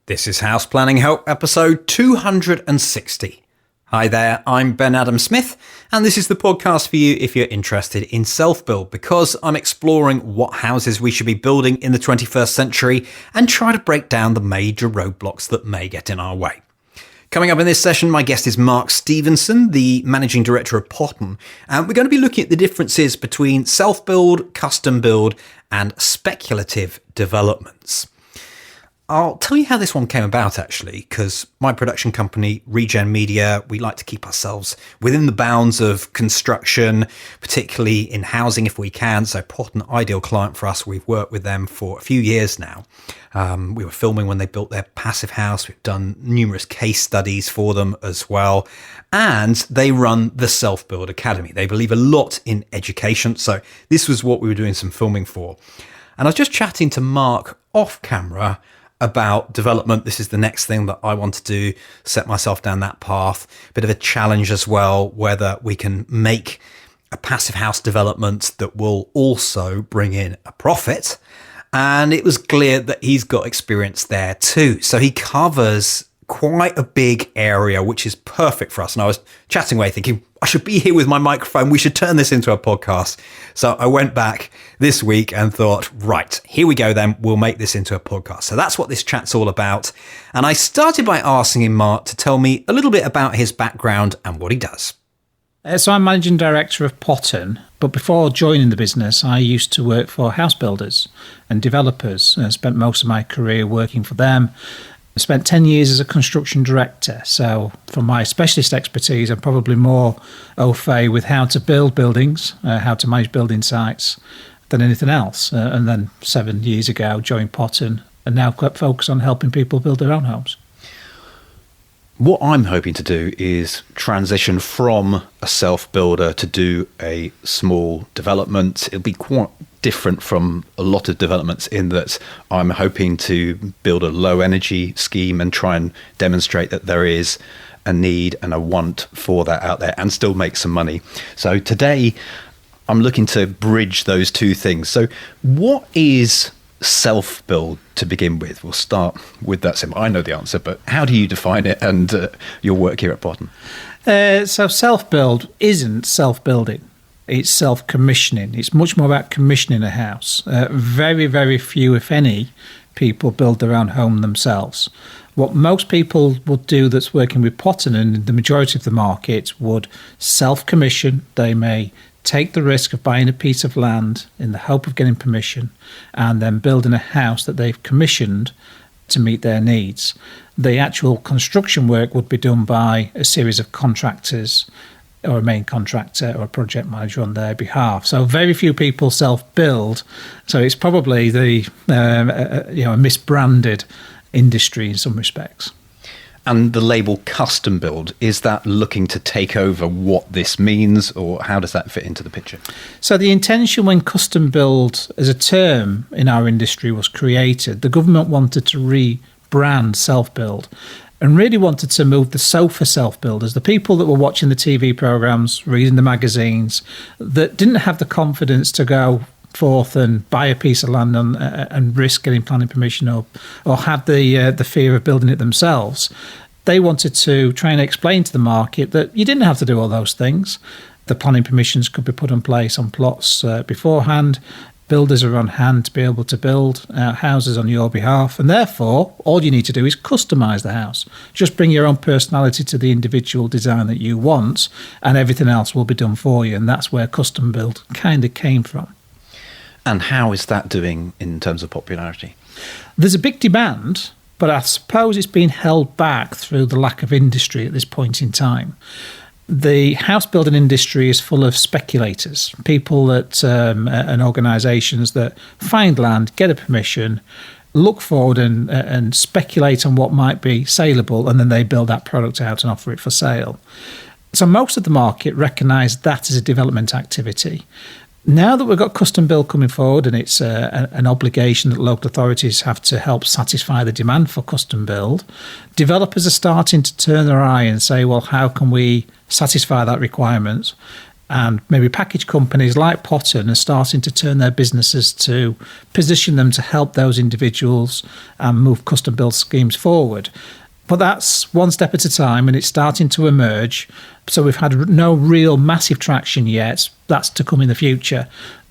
This is House Planning Help episode 260. Hi there, I'm Ben Adam Smith, and this is the podcast for you if you're interested in self-build, because I'm exploring what houses we should be building in the 21st century and try to break down the major roadblocks that may get in our way. Coming up in this session, my guest is Mark Stevenson, the Managing Director of Potton, and we're going to be looking at the differences between self-build, custom build, and speculative developments. I'll tell you how this one came about, actually, because my production company, Regen Media, we like to keep ourselves within the bounds of construction, particularly in housing if we can. So Potton, ideal client for us. We've worked with them for a few years now. We were filming when they built their passive house. We've done numerous case studies for them as well. And they run the Self-Build Academy. They believe a lot in education. So this was what we were doing some filming for. And I was just chatting to Mark off camera about development. This is the next thing that I want to do, set myself down that path. Bit of a challenge as well, whether we can make a passive house development that will also bring in a profit. And it was clear that he's got experience there too. So he covers quite a big area, which is perfect for us. And I was chatting away thinking, I should be here with my microphone. We should turn this into a podcast. So I went back this week and thought, right, here we go then. We'll make this into a podcast. So that's what this chat's all about. And I started by asking him, Mark, to tell me a little bit about his background and what he does. So I'm Managing Director of Potton, but before joining the business, I used to work for house builders and developers. I spent most of my career working for them. I spent 10 years as a construction director, so from my specialist expertise, I'm probably more au fait with how to build buildings, how to manage building sites than anything else. And then 7 years ago, joined Potton, and now quite focused on helping people build their own homes. What I'm hoping to do is transition from a self-builder to do a small development. It'll be quite different from a lot of developments in that I'm hoping to build a low energy scheme and try and demonstrate that there is a need and a want for that out there and still make some money. So today I'm looking to bridge those two things. So what is self-build to begin with? We'll start with that simple. I know the answer, but how do you define it and your work here at Potton? So self-build isn't self-building. It's self-commissioning. It's much more about commissioning a house. Very, very few, if any, people build their own home themselves. What most people would do that's working with Potton, and the majority of the market, would self-commission. They may take the risk of buying a piece of land in the hope of getting permission and then building a house that they've commissioned to meet their needs. The actual construction work would be done by a series of contractors or a main contractor or a project manager on their behalf. So very few people self-build. So it's probably a misbranded industry in some respects. And the label custom build, is that looking to take over what this means, or how does that fit into the picture? So the intention when custom build as a term in our industry was created, the government wanted to rebrand self-build and really wanted to move the sofa self-builders, the people that were watching the TV programmes, reading the magazines, that didn't have the confidence to go forth and buy a piece of land and risk getting planning permission or have the fear of building it themselves. They wanted to try and explain to the market that you didn't have to do all those things. The planning permissions could be put in place on plots beforehand. Builders are on hand to be able to build houses on your behalf, and therefore all you need to do is customise the house. Just bring your own personality to the individual design that you want, and everything else will be done for you. And that's where custom build kind of came from. And how is that doing in terms of popularity? There's a big demand, but I suppose it's been held back through the lack of industry at this point in time. The house building industry is full of speculators, people that and organisations that find land, get a permission, look forward and speculate on what might be saleable, and then they build that product out and offer it for sale. So most of the market recognise that as a development activity. Now that we've got custom build coming forward, and it's an obligation that local authorities have to help satisfy the demand for custom build, developers are starting to turn their eye and say, well, how can we satisfy that requirement? And maybe package companies like Potton are starting to turn their businesses to position them to help those individuals and move custom build schemes forward. But that's one step at a time, and it's starting to emerge. So we've had no real massive traction yet. That's to come in the future.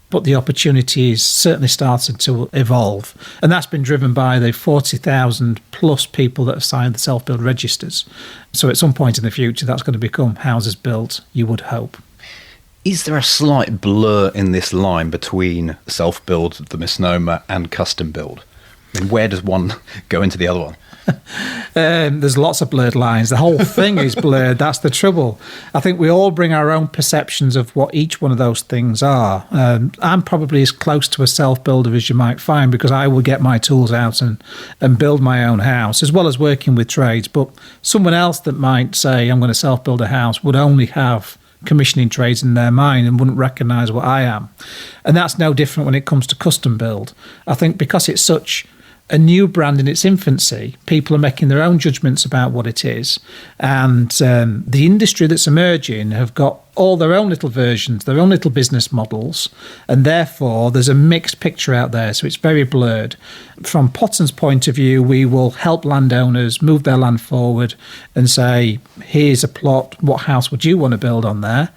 But the opportunity is certainly starting to evolve. And that's been driven by the 40,000 plus people that have signed the self-build registers. So at some point in the future, that's going to become houses built, you would hope. Is there a slight blur in this line between self-build, the misnomer, and custom build? I mean, where does one go into the other one? There's lots of blurred lines. The whole thing is blurred. That's the trouble. I think we all bring our own perceptions of what each one of those things are. I'm probably as close to a self-builder as you might find, because I will get my tools out and build my own house, as well as working with trades. But someone else that might say, I'm going to self-build a house, would only have commissioning trades in their mind and wouldn't recognise what I am. And that's no different when it comes to custom build. I think because it's such a new brand in its infancy, people are making their own judgments about what it is. And the industry that's emerging have got all their own little versions, their own little business models, and therefore there's a mixed picture out there, so it's very blurred. From Potton's point of view, we will help landowners move their land forward and say, here's a plot, what house would you want to build on there?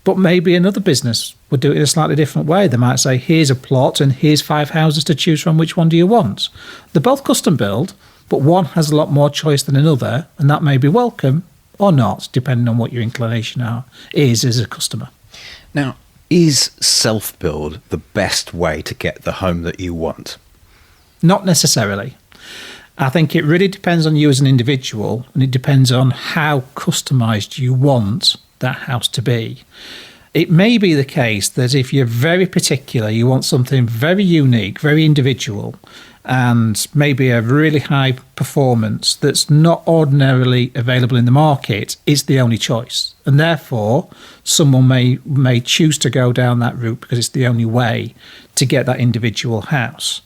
But maybe another business would do it in a slightly different way. They might say, here's a plot and here's 5 houses to choose from, which one do you want? They're both custom build, but one has a lot more choice than another, and that may be welcome or not, depending on what your inclination is as a customer. Now, is self-build the best way to get the home that you want? Not necessarily. I think it really depends on you as an individual, and it depends on how customised you want that house to be. It may be the case that if you're very particular, you want something very unique, very individual, and maybe a really high performance that's not ordinarily available in the market, is the only choice. And therefore, someone may choose to go down that route because it's the only way to get that individual house.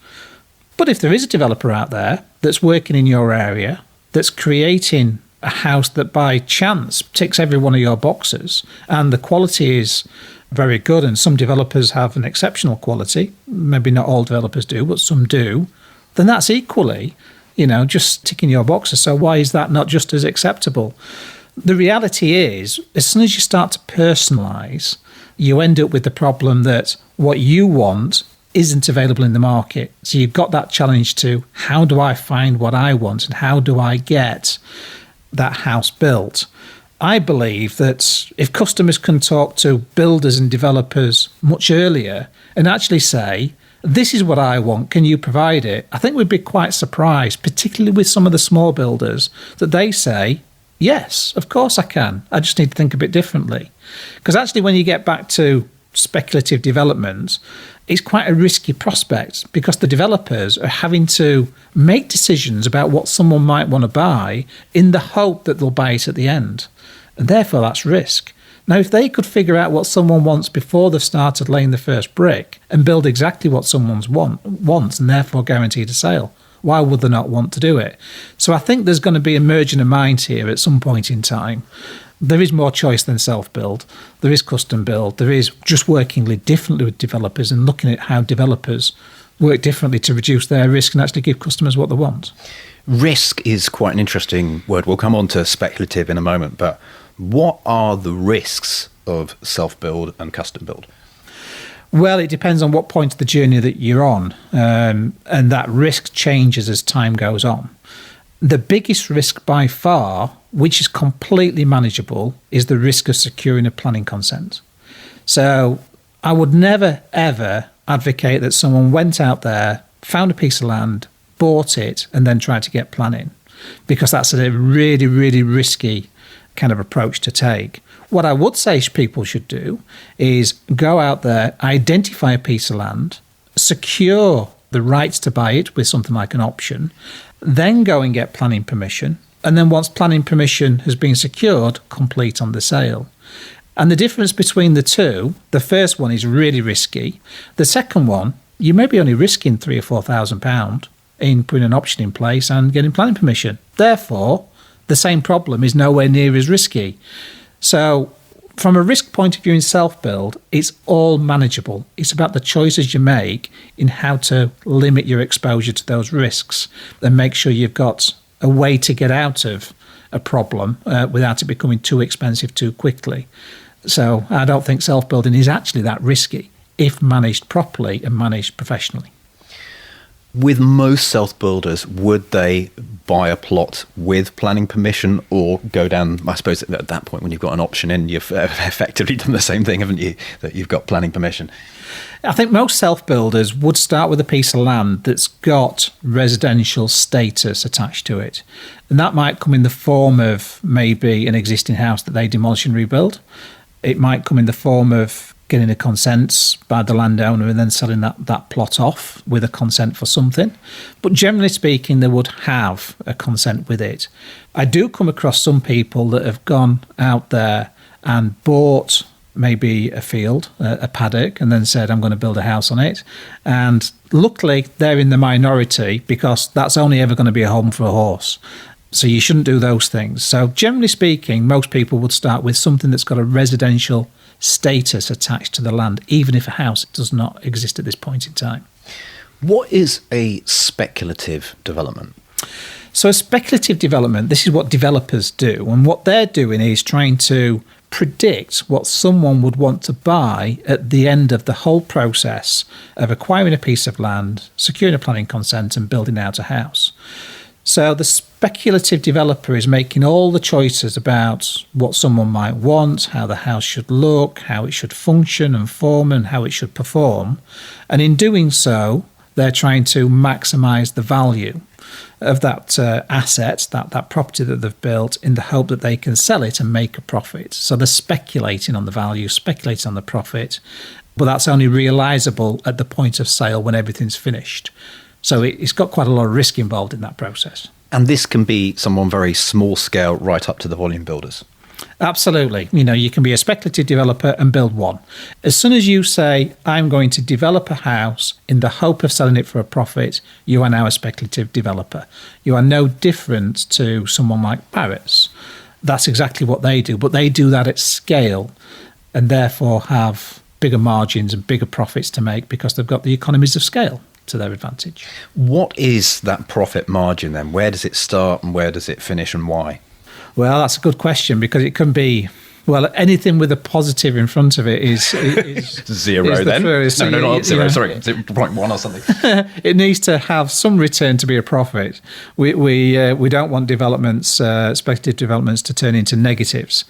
But if there is a developer out there that's working in your area, that's creating a house that by chance ticks every one of your boxes, and the quality is very good, and some developers have an exceptional quality, maybe not all developers do, but some do, then that's equally, just ticking your boxes. So why is that not just as acceptable? The reality is, as soon as you start to personalise, you end up with the problem that what you want isn't available in the market. So you've got that challenge to, how do I find what I want, and how do I get that house built? I believe that if customers can talk to builders and developers much earlier and actually say, this is what I want, can you provide it? I think we'd be quite surprised, particularly with some of the small builders, that they say, yes, of course I can. I just need to think a bit differently. Because actually when you get back to speculative development, it's quite a risky prospect, because the developers are having to make decisions about what someone might want to buy in the hope that they'll buy it at the end. And therefore that's risk. Now, if they could figure out what someone wants before they've started laying the first brick and build exactly what someone wants and therefore guaranteed a sale, why would they not want to do it? So I think there's going to be a merging of minds here at some point in time. There is more choice than self-build. There is custom build. There is just working differently with developers and looking at how developers work differently to reduce their risk and actually give customers what they want. Risk is quite an interesting word. We'll come on to speculative in a moment, but what are the risks of self-build and custom build? Well, it depends on what point of the journey that you're on, and that risk changes as time goes on. The biggest risk by far, which is completely manageable, is the risk of securing a planning consent. So I would never, ever advocate that someone went out there, found a piece of land, bought it, and then tried to get planning, because that's a really, really risky kind of approach to take. What I would say people should do is go out there, identify a piece of land, secure the rights to buy it with something like an option, then go and get planning permission, and then once planning permission has been secured, complete on the sale. And the difference between the two, the first one is really risky. The second one, you may be only risking £3,000 or £4,000 in putting an option in place and getting planning permission. Therefore, the same problem is nowhere near as risky. So From a risk point of view in self-build, it's all manageable. It's about the choices you make in how to limit your exposure to those risks and make sure you've got a way to get out of a problem without it becoming too expensive too quickly. So I don't think self-building is actually that risky if managed properly and managed professionally. With most self-builders, would they buy a plot with planning permission or go down, I suppose at that point when you've got an option in, you've effectively done the same thing, haven't you, that you've got planning permission? I think most self-builders would start with a piece of land that's got residential status attached to it. And that might come in the form of maybe an existing house that they demolish and rebuild. It might come in the form of getting a consent by the landowner and then selling that plot off with a consent for something. But generally speaking, they would have a consent with it. I do come across some people that have gone out there and bought maybe a field, a paddock, and then said, I'm going to build a house on it. And luckily, they're in the minority because that's only ever going to be a home for a horse. So you shouldn't do those things. So generally speaking, most people would start with something that's got a residential status attached to the land, even if a house does not exist at this point in time. What is a speculative development? So a speculative development, this is what developers do. And what they're doing is trying to predict what someone would want to buy at the end of the whole process of acquiring a piece of land, securing a planning consent and building out a house. So the speculative developer is making all the choices about what someone might want, how the house should look, how it should function and form, and how it should perform. And in doing so, they're trying to maximise the value of that asset, that property that they've built, in the hope that they can sell it and make a profit. So they're speculating on the value, speculating on the profit, but that's only realisable at the point of sale when everything's finished. So it's got quite a lot of risk involved in that process. And this can be someone very small scale right up to the volume builders. Absolutely. You can be a speculative developer and build one. As soon as you say, I'm going to develop a house in the hope of selling it for a profit, you are now a speculative developer. You are no different to someone like Barrett's. That's exactly what they do, but they do that at scale and therefore have bigger margins and bigger profits to make because they've got the economies of scale to their advantage. What is that profit margin then? Where does it start and where does it finish and why? Well, that's a good question because it can be, anything with a positive in front of it is zero is then? First. No, not zero, sorry, 0.1 or something. It needs to have some return to be a profit. We don't want speculative developments to turn into negatives.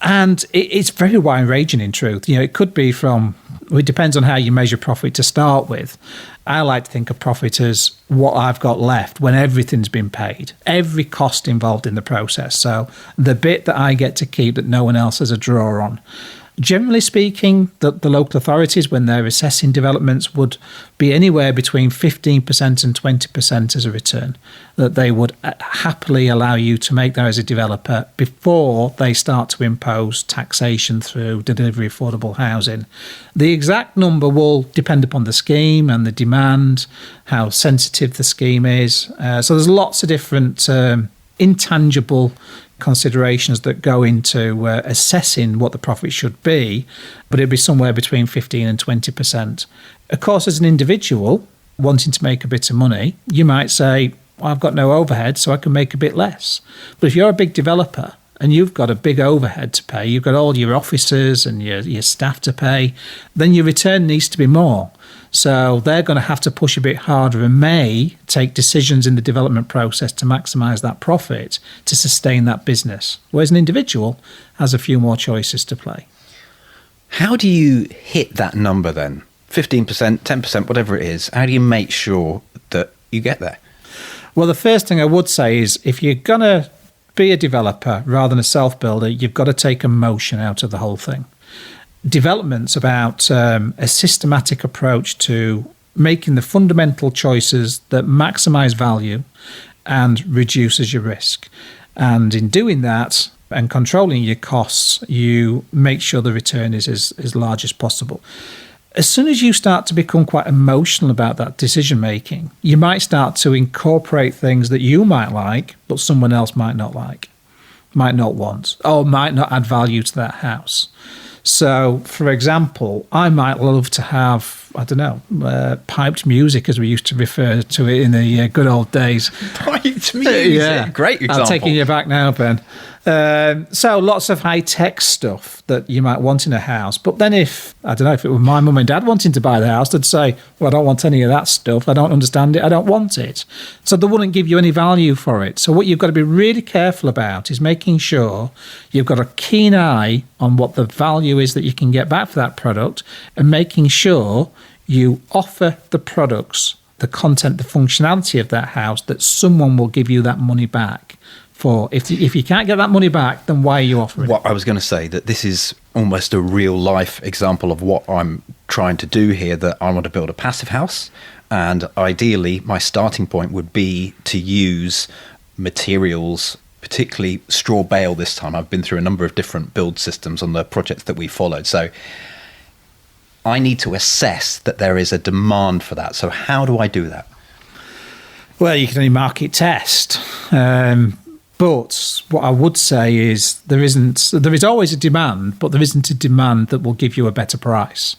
And it's very wide-ranging in truth. It could be it depends on how you measure profit to start with. I like to think of profit as what I've got left when everything's been paid, every cost involved in the process. So the bit that I get to keep that no one else has a draw on. Generally speaking, the local authorities, when they're assessing developments, would be anywhere between 15% and 20% as a return that they would happily allow you to make there as a developer before they start to impose taxation through delivery of affordable housing. The exact number will depend upon the scheme and the demand, how sensitive the scheme is. So there's lots of different intangible considerations that go into assessing what the profit should be, but it'd be somewhere between 15 and 20%. Of course, as an individual wanting to make a bit of money, you might say, I've got no overhead, so I can make a bit less. But if you're a big developer and you've got a big overhead to pay, you've got all your officers and your staff to pay, then your return needs to be more. So they're going to have to push a bit harder and may take decisions in the development process to maximise that profit to sustain that business. Whereas an individual has a few more choices to play. How do you hit that number then? 15%, 10%, whatever it is. How do you make sure that you get there? Well, the first thing I would say is if you're going to be a developer rather than a self-builder, you've got to take emotion out of the whole thing. Development's about a systematic approach to making the fundamental choices that maximise value and reduces your risk. And in doing that and controlling your costs, you make sure the return is as large as possible. As soon as you start to become quite emotional about that decision making, you might start to incorporate things that you might like, but someone else might not like. might not want or might not add value to that house. So, for example, I might love to have, I don't know, piped music, as we used to refer to it in the good old days. Piped music, great example. I'm taking you back now, Ben. So lots of high-tech stuff that you might want in a house. But then if it were my mum and dad wanting to buy the house, they'd say, well, I don't want any of that stuff. I don't understand it. I don't want it. So they wouldn't give you any value for it. So what you've got to be really careful about is making sure you've got a keen eye on what the value is that you can get back for that product, and making sure you offer the products, the content, the functionality of that house that someone will give you that money back for. If you can't get that money back, then why are you offering it? I was going to say that this is almost a real life example of what I'm trying to do here, that I want to build a passive house, and ideally my starting point would be to use materials, particularly straw bale this time. I've been through a number of different build systems on the projects that we followed, so I need to assess that there is a demand for that. So how do I do that? Well, you can only market test. But what I would say is there is always a demand, but there isn't a demand that will give you a better price.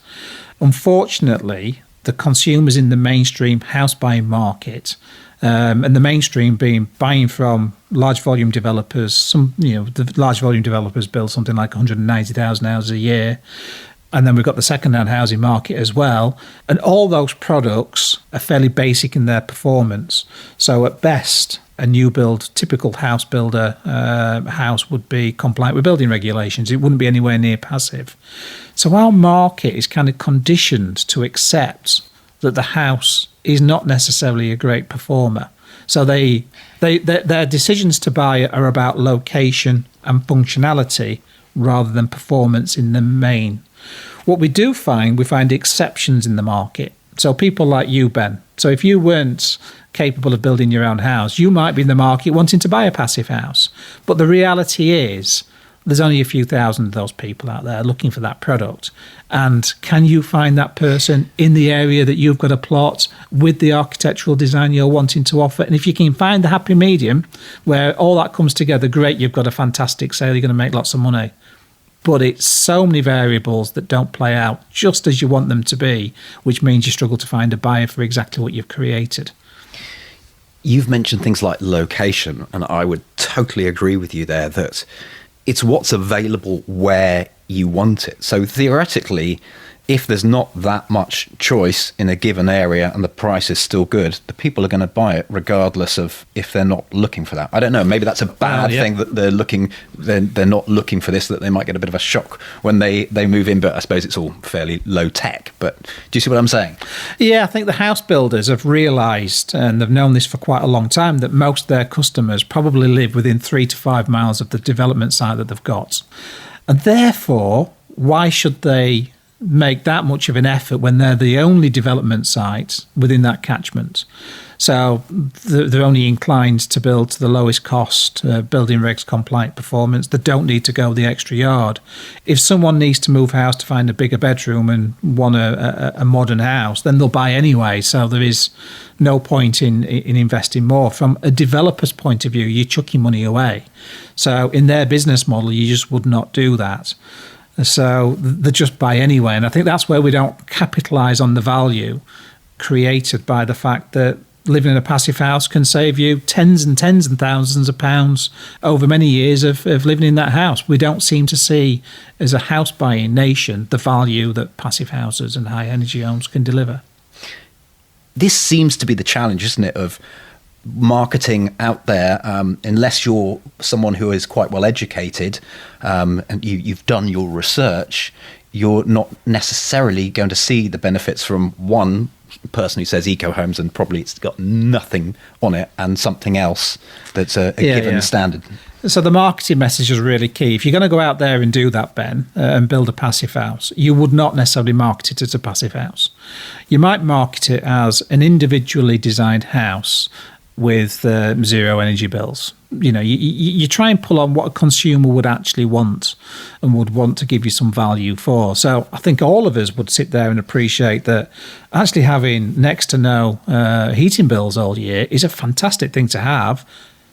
Unfortunately, the consumers in the mainstream house buying market, and the mainstream being buying from large volume developers, the large volume developers build something like 190,000 houses a year. And then we've got the second-hand housing market as well. And all those products are fairly basic in their performance. So at best, a new build, typical house builder house would be compliant with building regulations. It wouldn't be anywhere near passive. So our market is kind of conditioned to accept that the house is not necessarily a great performer. So their decisions to buy are about location and functionality rather than performance in the main. What we find exceptions in the market. So people like you, Ben. So if you weren't capable of building your own house, you might be in the market wanting to buy a passive house. But the reality is there's only a few thousand of those people out there looking for that product. And can you find that person in the area that you've got a plot with the architectural design you're wanting to offer? And if you can find the happy medium where all that comes together, great, you've got a fantastic sale, you're going to make lots of money. But it's so many variables that don't play out just as you want them to be, which means you struggle to find a buyer for exactly what you've created. You've mentioned things like location, and I would totally agree with you there that it's what's available where you want it. So theoretically, if there's not that much choice in a given area and the price is still good, the people are going to buy it regardless of if they're not looking for that. I don't know, maybe that's a bad thing that they're not looking for this, that they might get a bit of a shock when they move in, but I suppose it's all fairly low tech. But do you see what I'm saying? Yeah, I think the house builders have realised, and they've known this for quite a long time, that most of their customers probably live within 3 to 5 miles of the development site that they've got. And therefore, why should they make that much of an effort when they're the only development site within that catchment? So they're only inclined to build to the lowest cost, building regs compliant performance. They don't need to go the extra yard. If someone needs to move house to find a bigger bedroom and want a modern house, then they'll buy anyway. So there is no point in investing more. From a developer's point of view, you're chucking money away. So in their business model, you just would not do that. So they just buy anyway. And I think that's where we don't capitalise on the value created by the fact that living in a passive house can save you tens and thousands of pounds over many years of living in that house. We don't seem to see, as a house buying nation, the value that passive houses and high energy homes can deliver. This seems to be the challenge, isn't it, of marketing out there, unless you're someone who is quite well educated and you've done your research, you're not necessarily going to see the benefits from one person who says eco homes and probably it's got nothing on it, and something else that's a given standard. So the marketing message is really key. If you're going to go out there and do that, Ben, and build a passive house, you would not necessarily market it as a passive house. You might market it as an individually designed house with zero energy bills. You try and pull on what a consumer would actually want and would want to give you some value for. So I think all of us would sit there and appreciate that actually having next to no heating bills all year is a fantastic thing to have.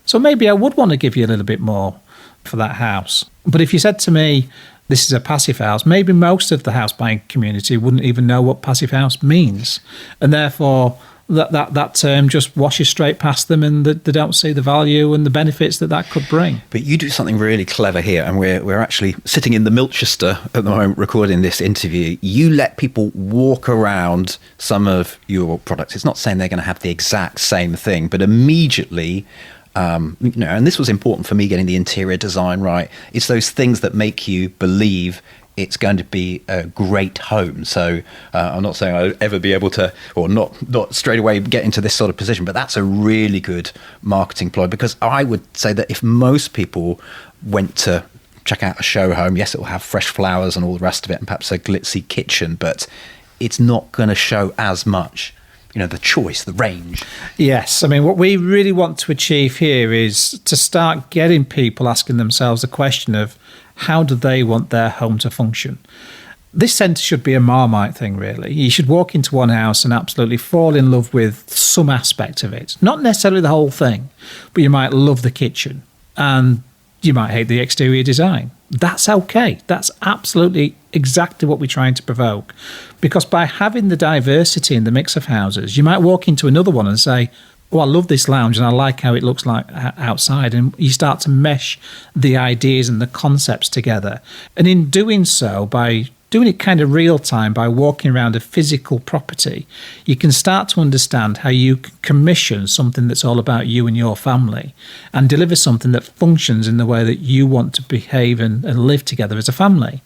So maybe I would want to give you a little bit more for that house. But if you said to me, this is a passive house, maybe most of the house buying community wouldn't even know what passive house means. And therefore, that term just washes straight past them, and they don't see the value and the benefits that could bring. But you do something really clever here, and we're actually sitting in the Milchester at the moment recording this interview. You let people walk around some of your products. It's not saying they're going to have the exact same thing, but immediately, and this was important for me getting the interior design right. It's those things that make you believe it's going to be a great home. So I'm not saying I'll ever be able to, or not straight away get into this sort of position, but that's a really good marketing ploy, because I would say that if most people went to check out a show home, yes, it will have fresh flowers and all the rest of it, and perhaps a glitzy kitchen, but it's not going to show as much, the choice, the range. Yes. I mean, what we really want to achieve here is to start getting people asking themselves the question of, how do they want their home to function? This centre should be a Marmite thing, really. You should walk into one house and absolutely fall in love with some aspect of it. Not necessarily the whole thing, but you might love the kitchen and you might hate the exterior design. That's okay. That's absolutely exactly what we're trying to provoke. Because by having the diversity in the mix of houses, you might walk into another one and say, oh, I love this lounge and I like how it looks like outside. And you start to mesh the ideas and the concepts together. And in doing so, by doing it kind of real time, by walking around a physical property, you can start to understand how you can commission something that's all about you and your family and deliver something that functions in the way that you want to behave and live together as a family.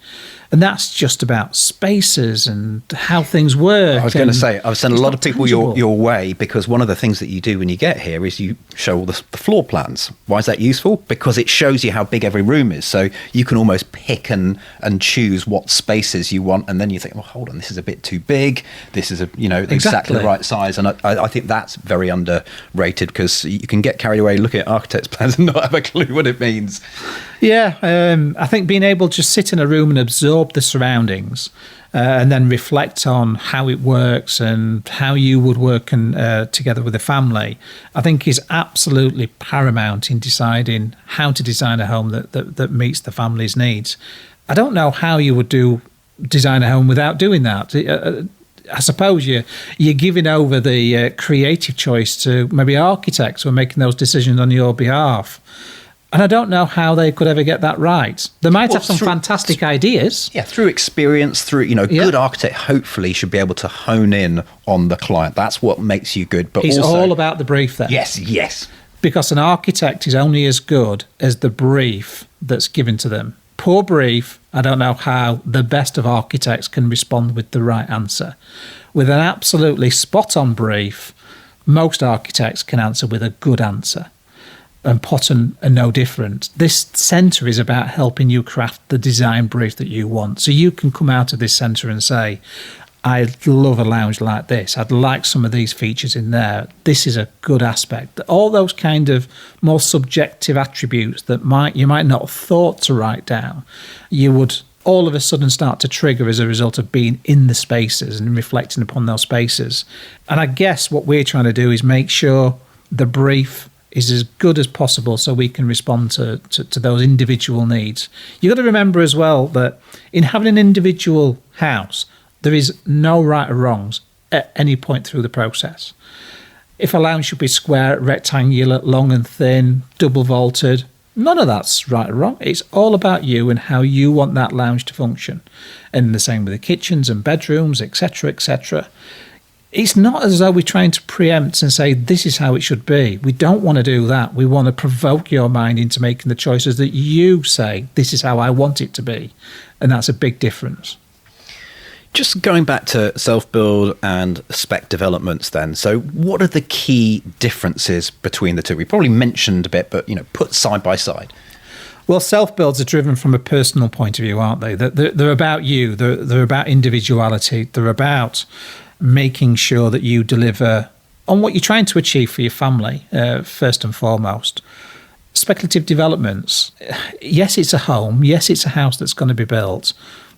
And that's just about spaces and how things work. I was going to say, I've sent a lot of people your way, because one of the things that you do when you get here is you show all the floor plans. Why is that useful? Because it shows you how big every room is. So you can almost pick and choose what spaces you want. And then you think, well, hold on, this is a bit too big. This is exactly the right size. And I think that's very underrated, because you can get carried away looking at architects' plans and not have a clue what it means. Yeah, I think being able to just sit in a room and absorb the surroundings and then reflect on how it works and how you would work together with a family, I think is absolutely paramount in deciding how to design a home that meets the family's needs. I don't know how you would design a home without doing that. I suppose you're giving over the creative choice to maybe architects who are making those decisions on your behalf. And I don't know how they could ever get that right. They might have some fantastic ideas. Yeah, through experience, through, good architect hopefully should be able to hone in on the client. That's what makes you good. But it's also, all about the brief then. Yes. Because an architect is only as good as the brief that's given to them. Poor brief, I don't know how the best of architects can respond with the right answer. With an absolutely spot-on brief, most architects can answer with a good answer. And Potton are no different. This centre is about helping you craft the design brief that you want. So you can come out of this centre and say, I'd love a lounge like this. I'd like some of these features in there. This is a good aspect. All those kind of more subjective attributes that you might not have thought to write down, you would all of a sudden start to trigger as a result of being in the spaces and reflecting upon those spaces. And I guess what we're trying to do is make sure the brief is as good as possible so we can respond to those individual needs. You've got to remember as well that in having an individual house, there is no right or wrongs at any point through the process. If a lounge should be square, rectangular, long and thin, double vaulted, none of that's right or wrong. It's all about you and how you want that lounge to function. And the same with the kitchens and bedrooms, etc., etc. It's not as though we're trying to preempt and say, this is how it should be. We don't want to do that. We want to provoke your mind into making the choices that you say, this is how I want it to be. And that's a big difference. Just going back to self-build and spec developments then. So what are the key differences between the two? We probably mentioned a bit, but, put side by side. Well, self-builds are driven from a personal point of view, aren't they? They're about you. They're about individuality. They're about making sure that you deliver on what you're trying to achieve for your family, first and foremost. Speculative developments, yes, it's a home, yes, it's a house that's going to be built,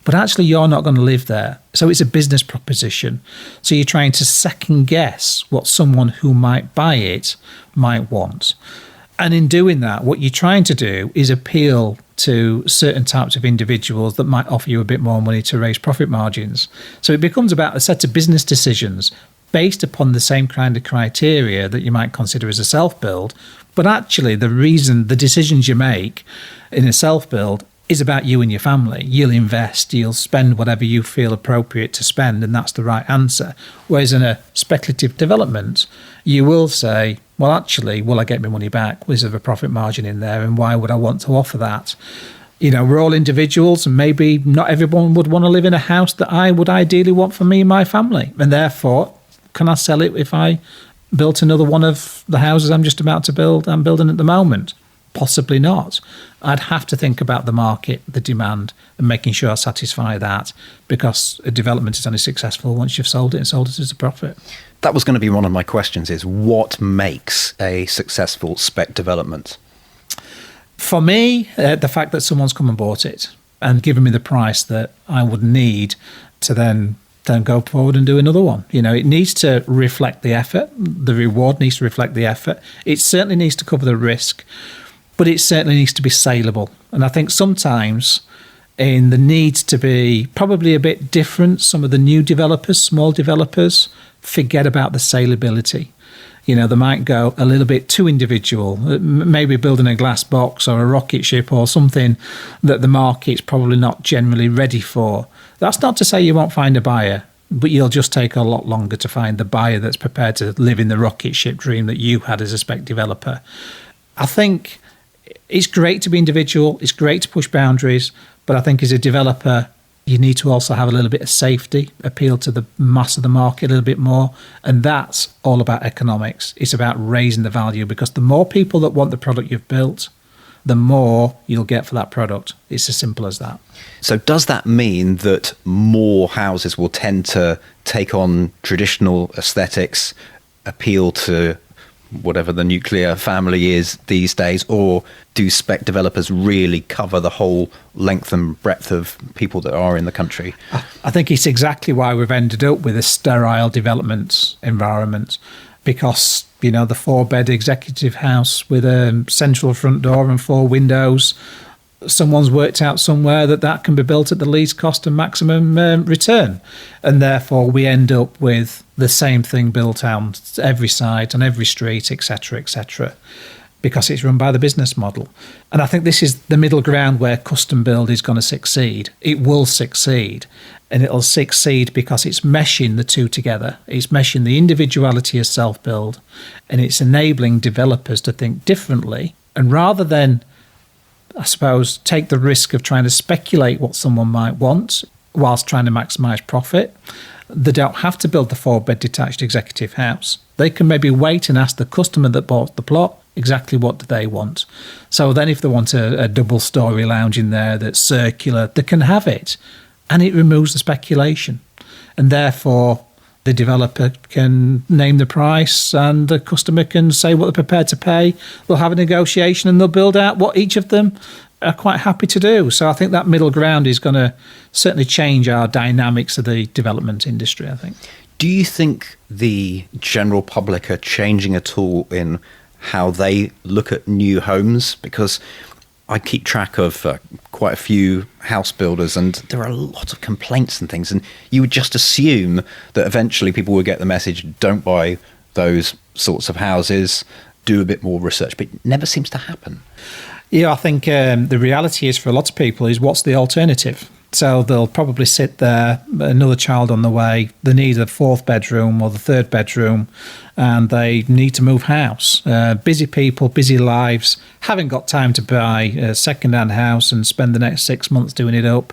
but actually you're not going to live there. So it's a business proposition. So you're trying to second guess what someone who might buy it might want. And in doing that, what you're trying to do is appeal to certain types of individuals that might offer you a bit more money to raise profit margins. So it becomes about a set of business decisions based upon the same kind of criteria that you might consider as a self-build. But actually, the decisions you make in a self-build is about you and your family. You'll invest, you'll spend whatever you feel appropriate to spend, and that's the right answer. Whereas in a speculative development, you will say, well, actually, will I get my money back? Is there a profit margin in there? And why would I want to offer that? We're all individuals, and maybe not everyone would want to live in a house that I would ideally want for me and my family. And therefore, can I sell it if I built another one of the houses I'm just about to build, I'm building at the moment? Possibly not. I'd have to think about the market, the demand, and making sure I satisfy that, because a development is only successful once you've sold it and sold it as a profit. That was going to be one of my questions, is what makes a successful spec development? For me, the fact that someone's come and bought it and given me the price that I would need to then go forward and do another one. It needs to reflect the effort. The reward needs to reflect the effort. It certainly needs to cover the risk, but it certainly needs to be saleable. And I think sometimes in the needs to be probably a bit different, some of the new developers, small developers, forget about the saleability. They might go a little bit too individual, maybe building a glass box or a rocket ship or something that the market's probably not generally ready for. That's not to say you won't find a buyer, but you'll just take a lot longer to find the buyer that's prepared to live in the rocket ship dream that you had as a spec developer. I think it's great to be individual, it's great to push boundaries, but I think as a developer, you need to also have a little bit of safety, appeal to the mass of the market a little bit more. And that's all about economics. It's about raising the value, because the more people that want the product you've built, the more you'll get for that product. It's as simple as that. So does that mean that more houses will tend to take on traditional aesthetics, appeal to whatever the nuclear family is these days, or do spec developers really cover the whole length and breadth of people that are in the country? I think it's exactly why we've ended up with a sterile development environment, because the 4-bed executive house with a central front door and 4 windows, someone's worked out somewhere that can be built at the least cost and maximum return. And therefore we end up with the same thing built on every side, on every street, etc., because it's run by the business model. And I think this is the middle ground where custom build is going to succeed. It will succeed, and it'll succeed because it's meshing the two together. It's meshing the individuality of self-build, and it's enabling developers to think differently. And rather than, I suppose, take the risk of trying to speculate what someone might want whilst trying to maximise profit, they don't have to build the 4-bed detached executive house. They can maybe wait and ask the customer that bought the plot exactly what do they want. So then if they want a double-storey lounge in there that's circular, they can have it. And it removes the speculation. And therefore, the developer can name the price and the customer can say what they're prepared to pay. They'll have a negotiation and they'll build out what each of them are quite happy to do. So I think that middle ground is going to certainly change our dynamics of the development industry, I think. Do you think the general public are changing at all in how they look at new homes? Because I keep track of quite a few house builders, and there are a lot of complaints and things. And you would just assume that eventually people will get the message, don't buy those sorts of houses, do a bit more research, but it never seems to happen. Yeah, I think the reality is for a lot of people is what's the alternative? So they'll probably sit there, another child on the way, they need a 4th bedroom or the 3rd bedroom, and they need to move house. Busy people, busy lives, haven't got time to buy a second-hand house and spend the next 6 months doing it up.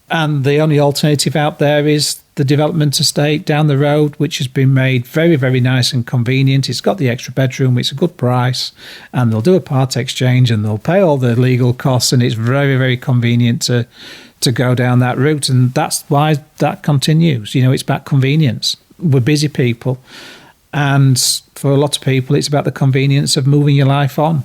And the only alternative out there is the development estate down the road, which has been made very, very nice and convenient. It's got the extra bedroom, it's a good price, and they'll do a part exchange and they'll pay all the legal costs, and it's very, very convenient to go down that route. And that's why that continues. It's about convenience. We're busy people, and for a lot of people, it's about the convenience of moving your life on.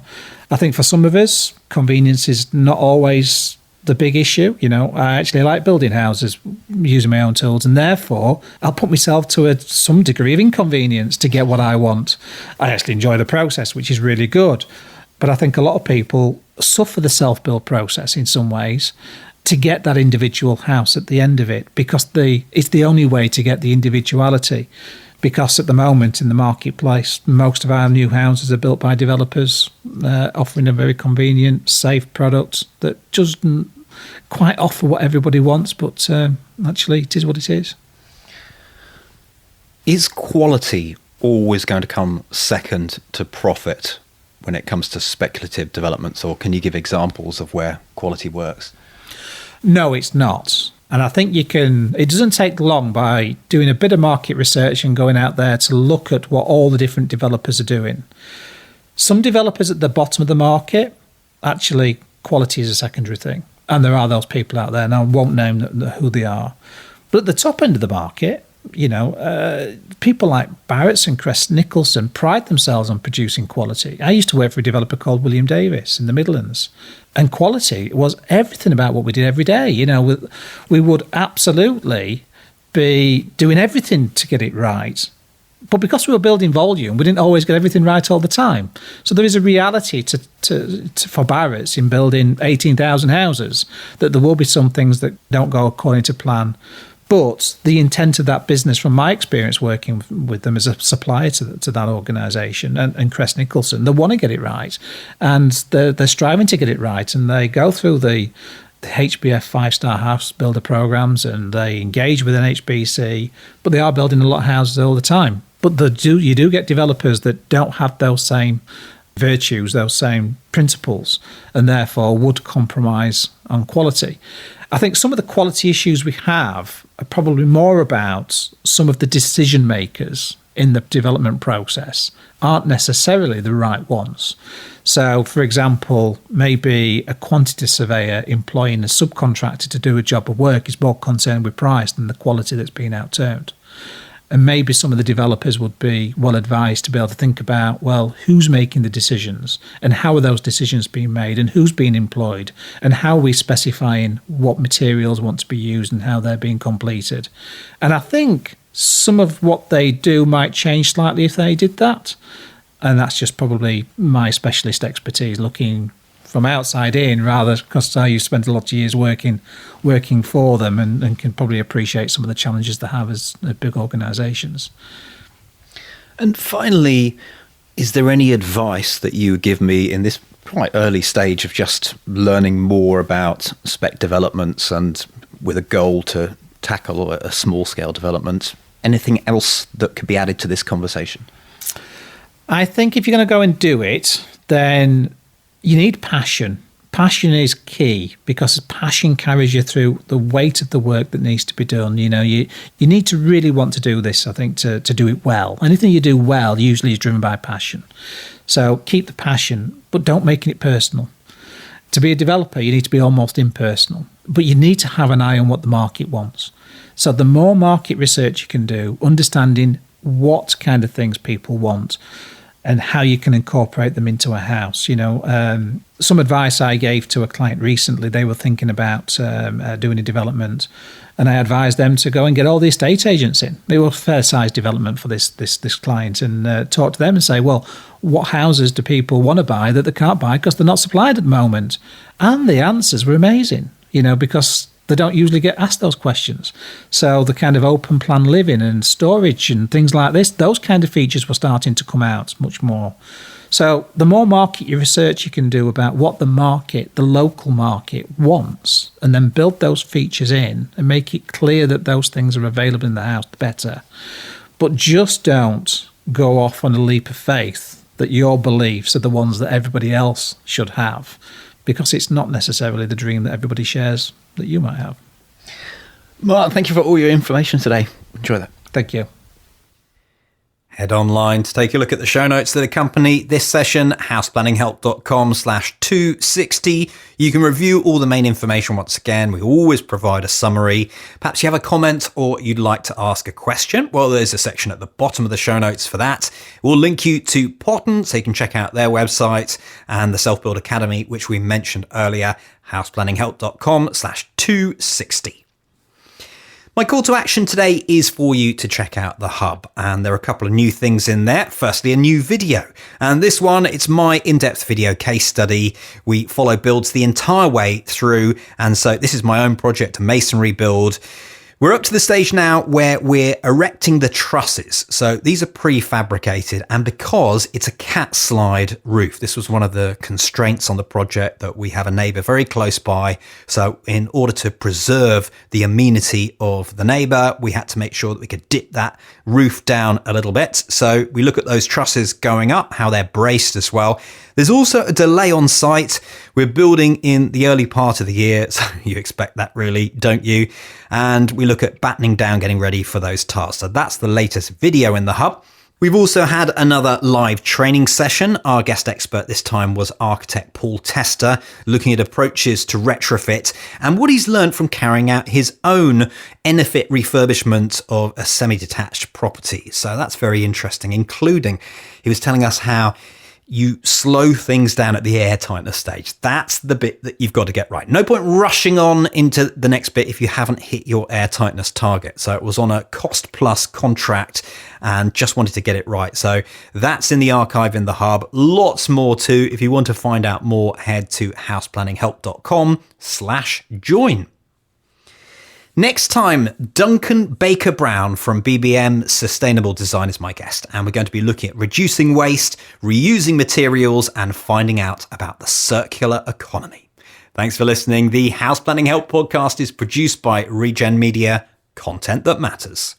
I think for some of us, convenience is not always the big issue. I actually like building houses using my own tools, and therefore I'll put myself to some degree of inconvenience to get what I want. I actually enjoy the process, which is really good. But I think a lot of people suffer the self-build process in some ways to get that individual house at the end of it, because it's the only way to get the individuality. Because at the moment in the marketplace, most of our new houses are built by developers offering a very convenient, safe product that doesn't quite offer what everybody wants, but actually it is what it is. Is quality always going to come second to profit when it comes to speculative developments, or can you give examples of where quality works? No, it's not. And I think it doesn't take long by doing a bit of market research and going out there to look at what all the different developers are doing. Some developers at the bottom of the market, actually, quality is a secondary thing. And there are those people out there, and I won't name who they are. But at the top end of the market, people like Barratt's and Crest Nicholson pride themselves on producing quality. I used to work for a developer called William Davis in the Midlands, and quality was everything about what we did every day. We would absolutely be doing everything to get it right. But because we were building volume, we didn't always get everything right all the time. So there is a reality for Barratt's in building 18,000 houses, that there will be some things that don't go according to plan. But the intent of that business, from my experience working with them as a supplier to that organisation and Crest Nicholson, they want to get it right. And they're striving to get it right. And they go through the HBF 5-star house builder programs, and they engage with an HBC, but they are building a lot of houses all the time. But you do get developers that don't have those same virtues, those same principles, and therefore would compromise on quality. I think some of the quality issues we have are probably more about some of the decision makers in the development process aren't necessarily the right ones. So, for example, maybe a quantity surveyor employing a subcontractor to do a job of work is more concerned with price than the quality that's being outturned. And maybe some of the developers would be well advised to be able to think about, well, who's making the decisions and how are those decisions being made and who's being employed and how are we specifying what materials want to be used and how they're being completed. And I think some of what they do might change slightly if they did that. And that's just probably my specialist expertise looking from outside in, rather, because I used to spend a lot of years working for them and can probably appreciate some of the challenges they have as big organisations. And finally, is there any advice that you would give me in this quite early stage of just learning more about spec developments and with a goal to tackle a small-scale development? Anything else that could be added to this conversation? I think if you're going to go and do it, then you need passion. Passion is key, because passion carries you through the weight of the work that needs to be done. You need to really want to do this, I think, to do it well. Anything you do well usually is driven by passion. So keep the passion, but don't make it personal. To be a developer, you need to be almost impersonal, but you need to have an eye on what the market wants. So the more market research you can do, understanding what kind of things people want, and how you can incorporate them into a house. Some advice I gave to a client recently, they were thinking about doing a development, and I advised them to go and get all the estate agents in. They were a fair-sized development for this client, and talk to them and say, well, what houses do people want to buy that they can't buy because they're not supplied at the moment? And the answers were amazing, because they don't usually get asked those questions. So the kind of open plan living and storage and things like this, those kind of features were starting to come out much more. So the more market research you can do about what the local market wants, and then build those features in and make it clear that those things are available in the house, the better. But just don't go off on a leap of faith that your beliefs are the ones that everybody else should have, because it's not necessarily the dream that everybody shares that you might have. Mark, thank you for all your information today. Enjoy that. Thank you. Head online to take a look at the show notes that accompany this session, houseplanninghelp.com/260. You can review all the main information once again. We always provide a summary. Perhaps you have a comment or you'd like to ask a question. Well, there's a section at the bottom of the show notes for that. We'll link you to Potton, so you can check out their website, and the Self Build Academy, which we mentioned earlier, houseplanninghelp.com/260. My call to action today is for you to check out the hub, and there are a couple of new things in there. Firstly, a new video, and this one, it's my in-depth video case study. We follow builds the entire way through, and so this is my own project, a masonry build. We're up to the stage now where we're erecting the trusses. So these are prefabricated, and because it's a cat slide roof, this was one of the constraints on the project, that we have a neighbour very close by. So in order to preserve the amenity of the neighbour, we had to make sure that we could dip that roof down a little bit. So we look at those trusses going up, how they're braced as well. There's also a delay on site. We're building in the early part of the year, so you expect that really, don't you? And we look at battening down, getting ready for those tasks. So that's the latest video in the hub. We've also had another live training session. Our guest expert this time was architect Paul Tester, looking at approaches to retrofit and what he's learned from carrying out his own Enefit refurbishment of a semi-detached property. So that's very interesting, including he was telling us how you slow things down at the air tightness stage. That's the bit that you've got to get right. No point rushing on into the next bit if you haven't hit your air tightness target. So it was on a cost plus contract and just wanted to get it right. So that's in the archive in the hub. Lots more too. If you want to find out more, head to houseplanninghelp.com/join. Next time, Duncan Baker-Brown from BBM Sustainable Design is my guest, and we're going to be looking at reducing waste, reusing materials, and finding out about the circular economy. Thanks for listening. The House Planning Help podcast is produced by Regen Media, content that matters.